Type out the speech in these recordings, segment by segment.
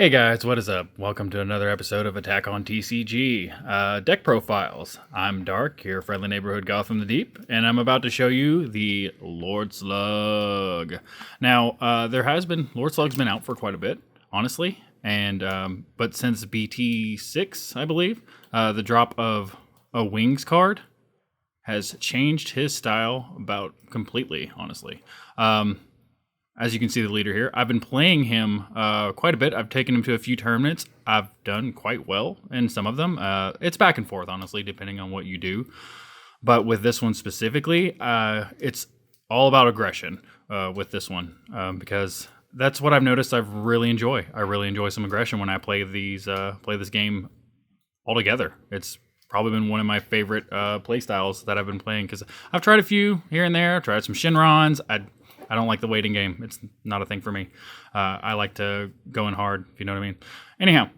Hey guys, what is up? Welcome to another episode of Attack on TCG Deck Profiles. I'm Dark, your friendly neighborhood Gotham the Deep, and I'm about to show you the Lord Slug. Now, Lord Slug's been out for quite a bit, honestly, and but since BT6, I believe, the drop of a Wings card has changed his style about completely, honestly. As you can see the leader here, I've been playing him quite a bit. I've taken him to a few tournaments. I've done quite well in some of them. It's back and forth, honestly, depending on what you do. But with this one specifically, it's all about aggression with this one because that's what I've noticed I really enjoy. I really enjoy some aggression when I play this game altogether. It's probably been one of my favorite play styles that I've been playing because I've tried a few here and there. I've tried some Shinrons. I don't like the waiting game. It's not a thing for me. I like to go in hard, if you know what I mean. Anyhow,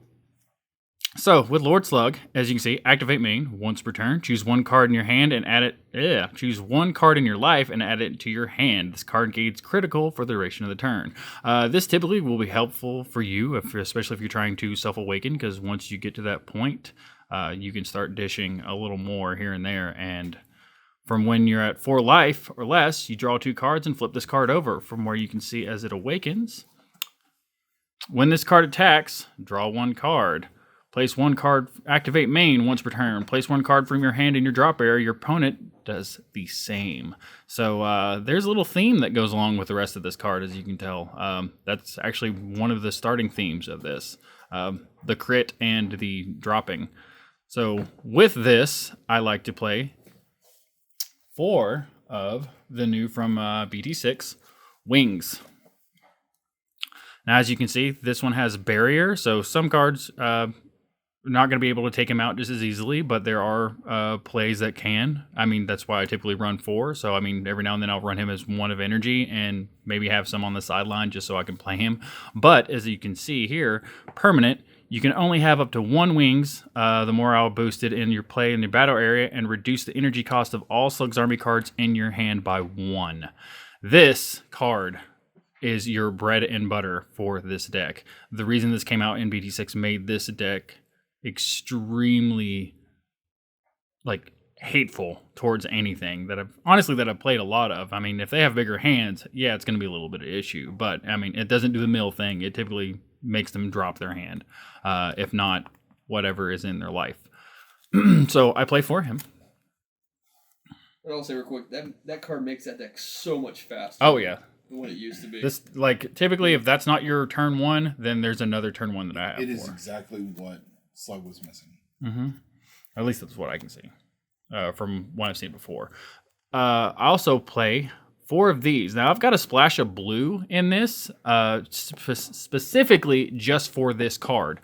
so with Lord Slug, as you can see, activate main once per turn. Choose one card in your hand and add it. Choose one card in your life and add it to your hand. This card gains critical for the duration of the turn. This typically will be helpful for you, especially if you're trying to self-awaken, because once you get to that point, you can start dishing a little more here and there. And from when you're at 4 life or less, you draw 2 cards and flip this card over from where you can see as it awakens. When this card attacks, draw 1 card. Place 1 card, activate main once per turn. Place 1 card from your hand in your drop area. Your opponent does the same. So there's a little theme that goes along with the rest of this card, as you can tell. That's actually one of the starting themes of this, the crit and the dropping. So with this, I like to play 4 of the new from BT6, Wings. Now, as you can see, this one has barrier, so some cards are not going to be able to take him out just as easily, but there are plays that can. I mean, that's why I typically run 4, so I mean, every now and then I'll run him as 1 of energy and maybe have some on the sideline just so I can play him. But as you can see here, permanent, you can only have up to 1 Wings, the morale boosted in your play in the battle area, and reduce the energy cost of all Slugs Army cards in your hand by 1. This card is your bread and butter for this deck. The reason this came out in BT6 made this deck extremely hateful towards anything that I've played a lot of. I mean, if they have bigger hands, yeah, it's going to be a little bit of issue, but I mean, it doesn't do the mill thing. It typically makes them drop their hand, if not whatever is in their life. So I play for him. I'll say real quick, that card makes that deck so much faster. Oh yeah, than what it used to be. This typically, if that's not your turn 1, then there's another turn 1 that I have. It is exactly what Slug was missing. Mm-hmm. At least that's what I can see from what I've seen before. I also play 4 of these. Now, I've got a splash of blue in this, specifically just for this card,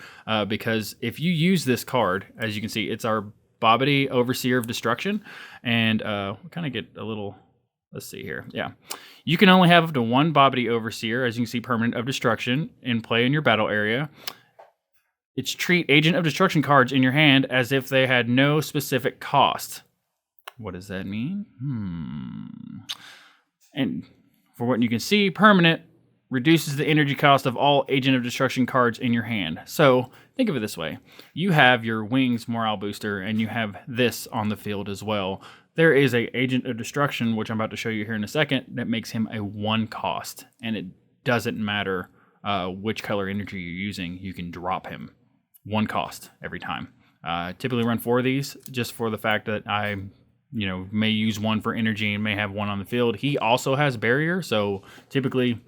because if you use this card, as you can see, it's our Bobbity Overseer of Destruction, and we kind of get a little, let's see here, yeah. You can only have up to 1 Bobbity Overseer, as you can see, permanent of destruction, in play in your battle area. It's treat Agent of Destruction cards in your hand as if they had no specific cost. What does that mean? And for what you can see, permanent reduces the energy cost of all Agent of Destruction cards in your hand. So think of it this way. You have your Wings morale booster, and you have this on the field as well. There is a Agent of Destruction, which I'm about to show you here in a second, that makes him a 1 cost. And it doesn't matter which color energy you're using. You can drop him 1 cost every time. Typically run 4 of these just for the fact that I may use 1 for energy and may have 1 on the field. He also has barrier, so typically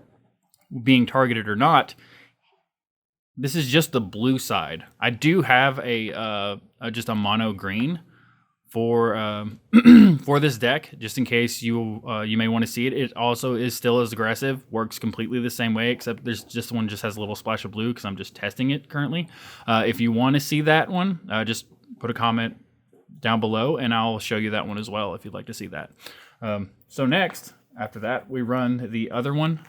being targeted or not, this is just the blue side. I do have just a mono green for for this deck, just in case you may want to see it. It also is still as aggressive, works completely the same way, except there's just one just has a little splash of blue because I'm just testing it currently. If you want to see that one, just put a comment down below and I'll show you that one as well if you'd like to see that. So next, after that, we run the other one,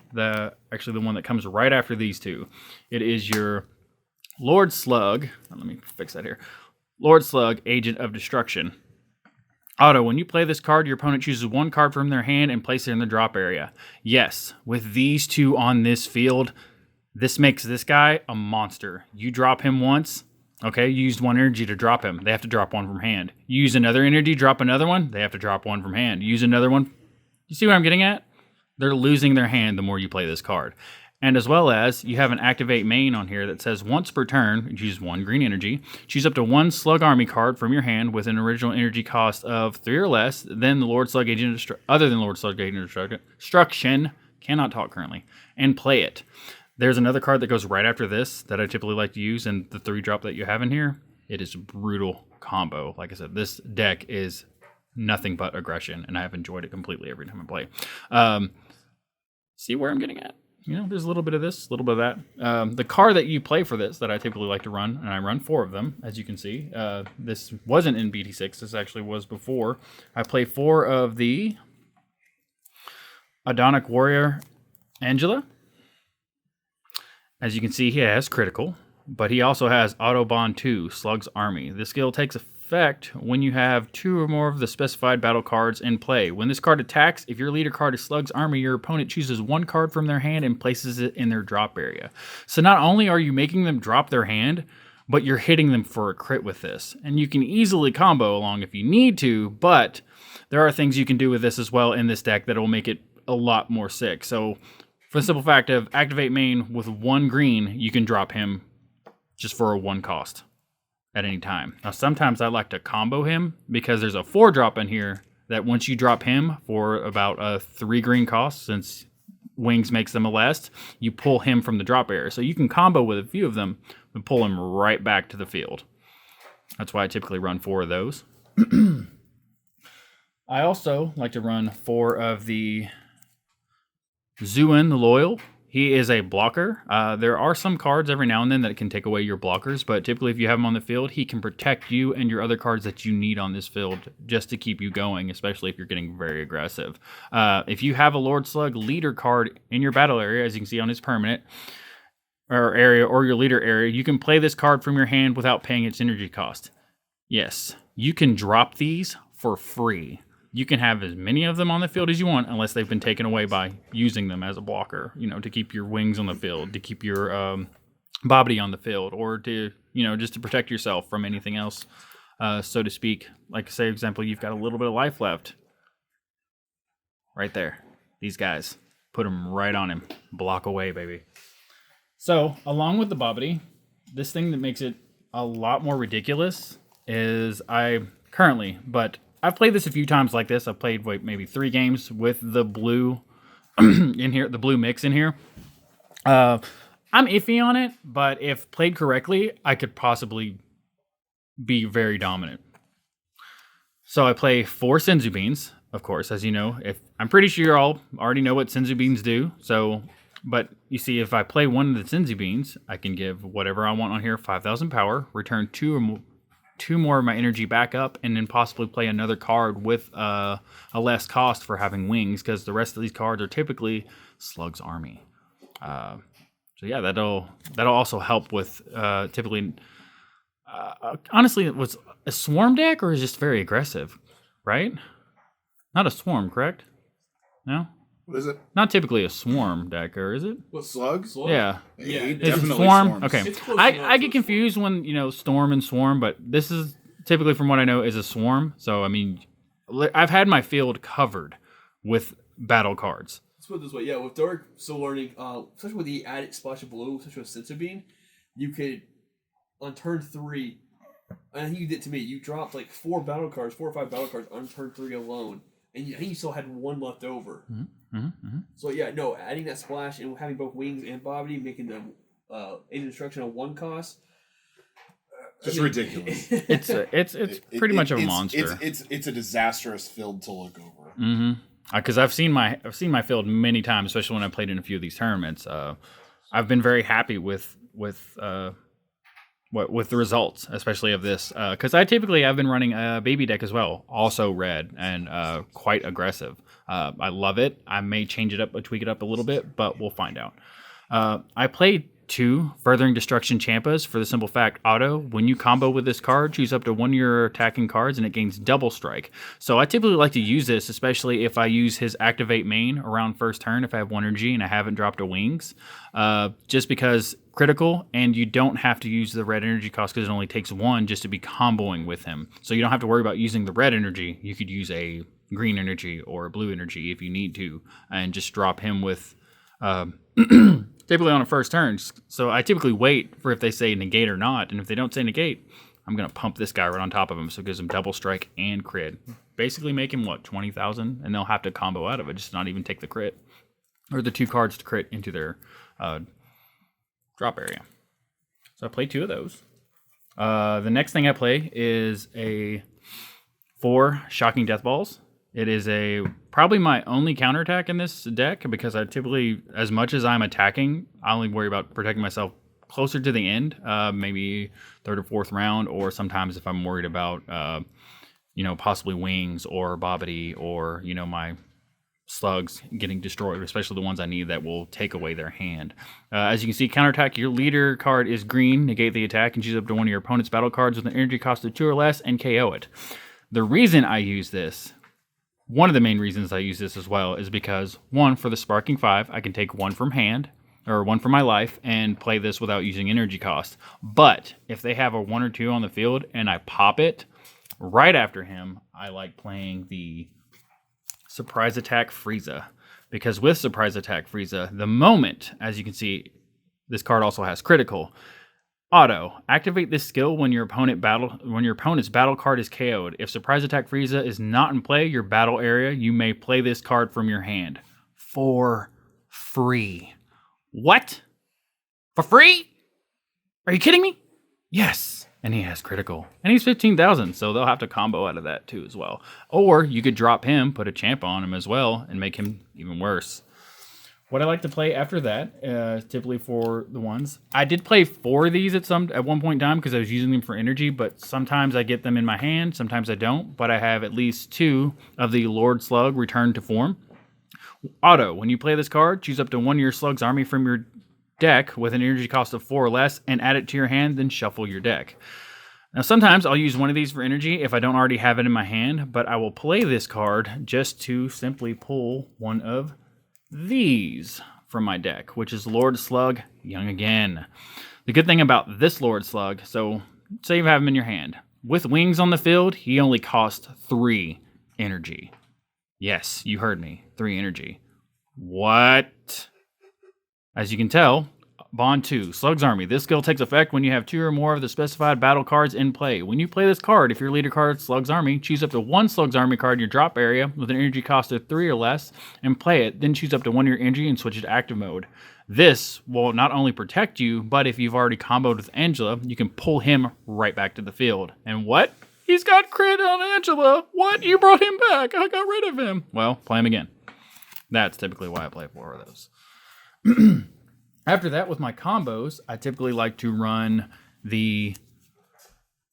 actually the one that comes right after these 2. It is your Lord Slug. Let me fix that here. Lord Slug, Agent of Destruction. Auto, when you play this card, your opponent chooses 1 card from their hand and places it in the drop area. Yes, with these 2 on this field, This makes this guy a monster. You drop him once, okay, you used one energy to drop him. They have to drop one from hand. You use another energy, drop another one, they have to drop one from hand. You use another one. You see what I'm getting at? They're losing their hand the more you play this card. And as well as, you have an activate main on here that says once per turn, choose one green energy, choose up to one Slug Army card from your hand with an original energy cost of 3 or less, then the Lord Slug Agent other than Lord Slug Agent Destruction, cannot talk currently, and play it. There's another card that goes right after this that I typically like to use, and the 3-drop that you have in here, it is a brutal combo. Like I said, this deck is nothing but aggression, and I have enjoyed it completely every time I play. See where I'm getting at? You know, there's a little bit of this, a little bit of that. The card that you play for this that I typically like to run, and I run 4 of them, as you can see. This wasn't in BT6. This actually was before. I play 4 of the Adonic Warrior Angela. As you can see, he has critical, but he also has Autobahn 2, Slugs Army. This skill takes effect when you have 2 or more of the specified battle cards in play. When this card attacks, if your leader card is Slugs Army, your opponent chooses 1 card from their hand and places it in their drop area. So not only are you making them drop their hand, but you're hitting them for a crit with this. And you can easily combo along if you need to, but there are things you can do with this as well in this deck that will make it a lot more sick. So for the simple fact of activate main with 1 green, you can drop him just for a 1 cost at any time. Now, sometimes I like to combo him because there's a 4-drop in here that once you drop him for about a 3 green cost, since wings makes them a less, you pull him from the drop area. So you can combo with a few of them and pull him right back to the field. That's why I typically run 4 of those. I also like to run 4 of the Zuin the Loyal. He is a blocker. There are some cards every now and then that can take away your blockers, but typically if you have him on the field, he can protect you and your other cards that you need on this field just to keep you going, especially if you're getting very aggressive. If you have a Lord Slug leader card in your battle area, as you can see on his permanent or area or your leader area, you can play this card from your hand without paying its energy cost. Yes, you can drop these for free. You can have as many of them on the field as you want, unless they've been taken away by using them as a blocker, you know, to keep your wings on the field, to keep your bobbity on the field, or to, you know, just to protect yourself from anything else, so to speak. Like, say, example, you've got a little bit of life left. Right there. These guys. Put them right on him. Block away, baby. So, along with the bobbity, this thing that makes it a lot more ridiculous is I've played this a few times like this. I've played maybe 3 games with the blue in here, the blue mix in here. I'm iffy on it, but if played correctly, I could possibly be very dominant. So I play 4 Senzu Beans, of course, as you know. I'm pretty sure you all already know what Senzu Beans do. But you see, if I play one of the Senzu Beans, I can give whatever I want on here, 5,000 power, return 2 more of my energy back up, and then possibly play another card with a less cost for having wings, because the rest of these cards are typically Slugs Army. So yeah, that'll also help with typically. Honestly, it was a swarm deck, or is just very aggressive, right? Not a swarm, correct? No. What is it? Not typically a swarm deck, or is it? What, slugs? Yeah. Yeah, Is it definitely swarm? swarms. Okay. It's close I enough get to confused when, storm and swarm, but this is typically, from what I know, is a swarm. So, I mean, I've had my field covered with battle cards. Let's put it this way. Yeah, with Dark Still Learning, especially with the added splash of blue, especially with Senzu Bean, you could, on turn 3, I think you did to me, you dropped like 4 or 5 battle cards on turn 3 alone. And I think you still had 1 left over. Mm-hmm, mm-hmm. So yeah, no, adding that splash and having both wings and bobbity, making them aid destruction a 1 cost. Just ridiculous. It's pretty much a monster. It's a disastrous field to look over. Mm-hmm. Because I've seen my field many times, especially when I played in a few of these tournaments. I've been very happy with the results, especially of this. Because I've been running a baby deck as well, also red and quite aggressive. I love it. I may change it up, tweak it up a little bit, but we'll find out. I played 2 Furthering Destruction Champas for the simple fact, auto, when you combo with this card, choose up to one of your attacking cards and it gains double strike. So I typically like to use this, especially if I use his activate main around first turn if I have 1 energy and I haven't dropped a wings. Just because critical, and you don't have to use the red energy cost because it only takes 1 just to be comboing with him. So you don't have to worry about using the red energy. You could use a green energy or a blue energy if you need to, and just drop him with typically on a first turn. So I typically wait for if they say negate or not, and if they don't say negate, I'm going to pump this guy right on top of him, so it gives him double strike and crit. Basically make him, 20,000, and they'll have to combo out of it, just not even take the crit, or the 2 cards to crit into their drop area. So I play 2 of those. The next thing I play is a 4 Shocking Death Balls. It is probably my only counterattack in this deck, because I typically, as much as I'm attacking, I only worry about protecting myself closer to the end, maybe 3rd or 4th round, or sometimes if I'm worried about, possibly wings or bobbity or, my slugs getting destroyed, especially the ones I need that will take away their hand. As you can see, counterattack, your leader card is green, negate the attack, and choose up to one of your opponent's battle cards with an energy cost of 2 or less and KO it. The reason I use this, one of the main reasons I use this as well, is because, 1, for the Sparking 5, I can take 1 from hand, or 1 from my life, and play this without using energy cost. But if they have a 1 or 2 on the field and I pop it, right after him, I like playing the Surprise Attack Frieza. Because with Surprise Attack Frieza, the moment, as you can see, this card also has critical. Auto, activate this skill when your opponent's battle card is KO'd. If Surprise Attack Frieza is not in play, your battle area, you may play this card from your hand. For free. What? For free? Are you kidding me? Yes. And he has critical. And he's 15,000, so they'll have to combo out of that too as well. Or you could drop him, put a champ on him as well, and make him even worse. What I like to play after that, typically for the ones, I did play 4 of these at one point in time because I was using them for energy, but sometimes I get them in my hand, sometimes I don't, but I have at least 2 of the Lord Slug return to form. Auto, when you play this card, choose up to one of your Slugs Army from your deck with an energy cost of 4 or less and add it to your hand, then shuffle your deck. Now sometimes I'll use one of these for energy if I don't already have it in my hand, but I will play this card just to simply pull one of these from my deck, which is Lord Slug Young Again. The good thing about this Lord Slug, so say you have him in your hand. With wings on the field, he only costs 3 energy. Yes, you heard me. 3 energy. What? As you can tell, Bond 2, Slugs Army. This skill takes effect when you have 2 or more of the specified battle cards in play. When you play this card, if your leader card is Slugs Army, choose up to 1 Slugs Army card in your drop area with an energy cost of 3 or less and play it. Then choose up to 1 of your energy and switch it to active mode. This will not only protect you, but if you've already comboed with Angela, you can pull him right back to the field. And what? He's got crit on Angela. What? You brought him back. I got rid of him. Well, play him again. That's typically why I play 4 of those. After that, with my combos, I typically like to run the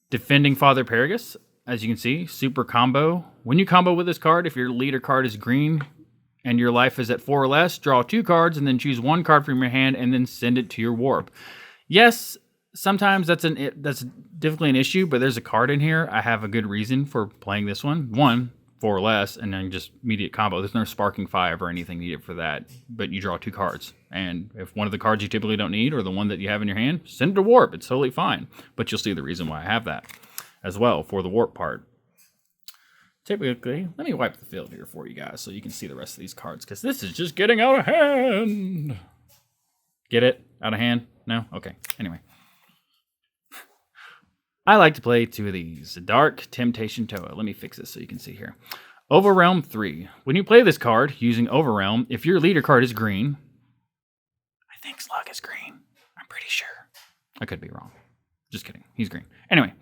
Defending Father Paragus. As you can see, super combo. When you combo with this card, if your leader card is green and your life is at 4 or less, draw 2 cards and then choose 1 card from your hand and then send it to your warp. Yes, sometimes that's definitely an issue, but there's a card in here. I have a good reason for playing this one. 1, 4 or less, and then just immediate combo. There's no Sparking 5 or anything needed for that, but you draw 2 cards. And if one of the cards you typically don't need, or the one that you have in your hand, send it to warp. It's totally fine. But you'll see the reason why I have that as well for the warp part. Typically, let me wipe the field here for you guys so you can see the rest of these cards, because this is just getting out of hand. Get it? Out of hand? No? Okay. Anyway. I like to play 2 of these. Dark Temptation Toa. Let me fix this so you can see here. Overrealm 3. When you play this card using Overrealm, if your leader card is green, I think Slug is green. I'm pretty sure. I could be wrong. Just kidding. He's green. Anyway,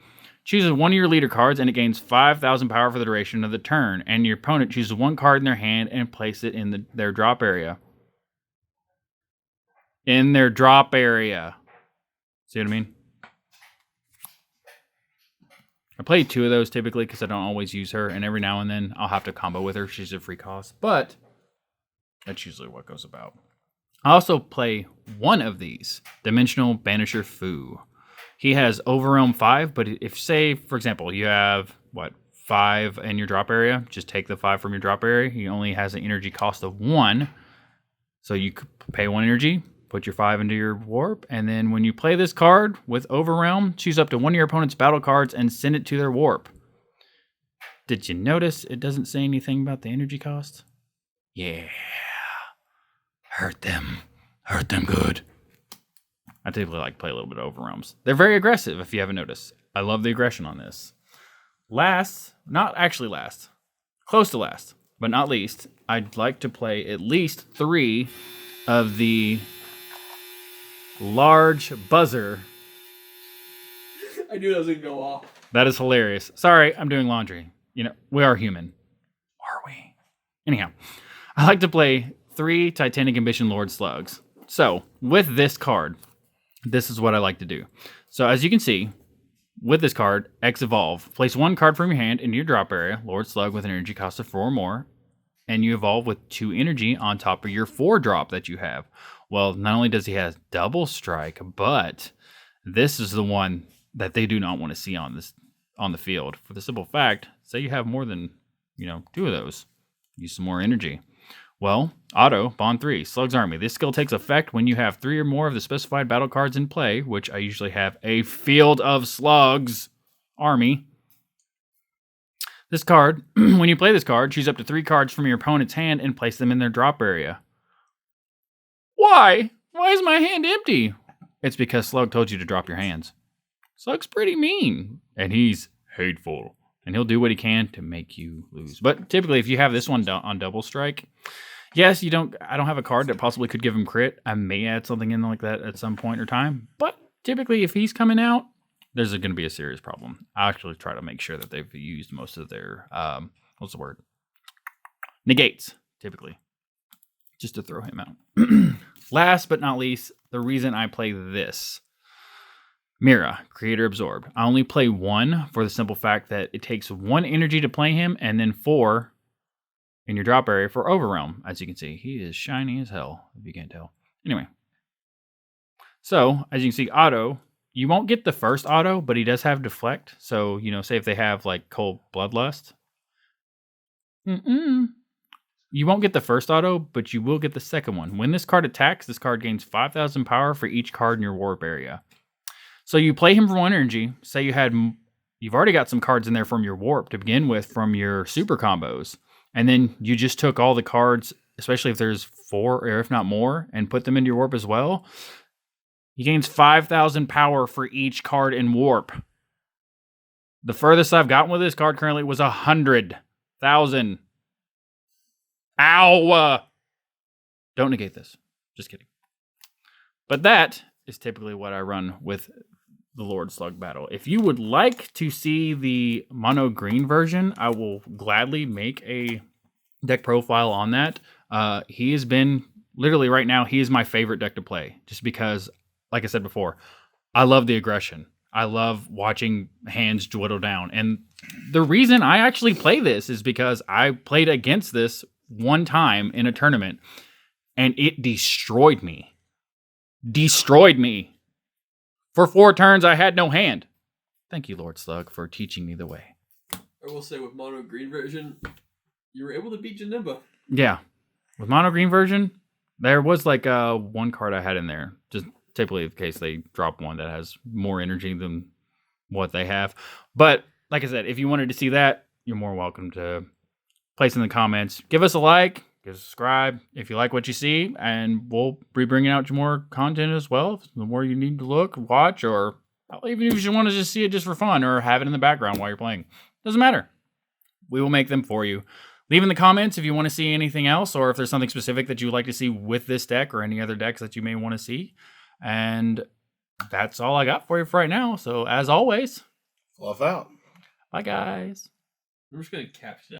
chooses 1 of your leader cards and it gains 5,000 power for the duration of the turn. And your opponent chooses 1 card in their hand and place it in their drop area. In their drop area. See what I mean? I play 2 of those typically because I don't always use her, and every now and then I'll have to combo with her. She's a free cost, but that's usually what goes about. I also play one of these, Dimensional Banisher Fu. He has Overwhelm 5, but if, say, for example, you have, 5 in your drop area, just take the 5 from your drop area. He only has an energy cost of 1. So you could pay 1 energy, put your 5 into your warp, and then when you play this card with Overwhelm, choose up to one of your opponent's battle cards and send it to their warp. Did you notice it doesn't say anything about the energy cost? Yeah. Hurt them. Hurt them good. I typically like to play a little bit of Overwhelms. They're very aggressive, if you haven't noticed. I love the aggression on this. Last, not actually last, close to last, but not least, I'd like to play at least 3 of the large buzzer. I knew that was going to go off. That is hilarious. Sorry, I'm doing laundry. You know, we are human. Are we? Anyhow, I like to play 3 Titanic Ambition Lord Slugs. So, with this card, this is what I like to do. So, as you can see, with this card, X Evolve. Place 1 card from your hand into your drop area, Lord Slug with an energy cost of 4 or more, and you evolve with 2 energy on top of your 4 drop that you have. Well, not only does he have double strike, but this is the one that they do not want to see on the field. For the simple fact, say you have more than 2 of those, use some more energy. Well, Auto, Bond 3, Slugs Army. This skill takes effect when you have 3 or more of the specified battle cards in play, which I usually have a Field of Slugs Army. This card, when you play this card, choose up to 3 cards from your opponent's hand and place them in their drop area. Why? Why is my hand empty? It's because Slug told you to drop your hands. Slug's pretty mean, and he's hateful, and he'll do what he can to make you lose. But typically, if you have this one on double strike, yes, I don't have a card that possibly could give him crit. I may add something in like that at some point or time, but typically, if he's coming out, there's going to be a serious problem. I actually try to make sure that they've used most of their negates, typically, just to throw him out. Last but not least, the reason I play this. Mira, Creator Absorb. I only play 1 for the simple fact that it takes 1 energy to play him and then 4 in your drop area for Overwhelm. As you can see, he is shiny as hell, if you can't tell. Anyway. So, as you can see, Auto, you won't get the first Auto, but he does have Deflect. So, say if they have like Cold Bloodlust. You won't get the first Auto, but you will get the second one. When this card attacks, this card gains 5,000 power for each card in your warp area. So you play him for 1 energy. Say you've already got some cards in there from your warp to begin with from your super combos. And then you just took all the cards, especially if there's 4 or if not more, and put them into your warp as well. He gains 5,000 power for each card in warp. The furthest I've gotten with this card currently was 100,000. Ow! Don't negate this. Just kidding. But that is typically what I run with the Lord Slug battle. If you would like to see the mono green version, I will gladly make a deck profile on that. He has been, literally right now, he is my favorite deck to play. Just because, like I said before, I love the aggression. I love watching hands dwindle down. And the reason I actually play this is because I played against this one time in a tournament, and it destroyed me. Destroyed me. For 4 turns, I had no hand. Thank you, Lord Slug, for teaching me the way. I will say, with mono green version, you were able to beat Janemba. Yeah. With mono green version, there was like 1 card I had in there. Just typically in case they drop one that has more energy than what they have. But like I said, if you wanted to see that, you're more welcome to place in the comments. Give us a like. Give us a subscribe if you like what you see, and we'll be bringing out more content as well. The more you need to look, watch, or even if you want to just see it just for fun or have it in the background while you're playing. Doesn't matter. We will make them for you. Leave in the comments if you want to see anything else, or if there's something specific that you would like to see with this deck or any other decks that you may want to see. And that's all I got for you for right now. So as always, Fluff out. bye guys. I'm just going to capture that.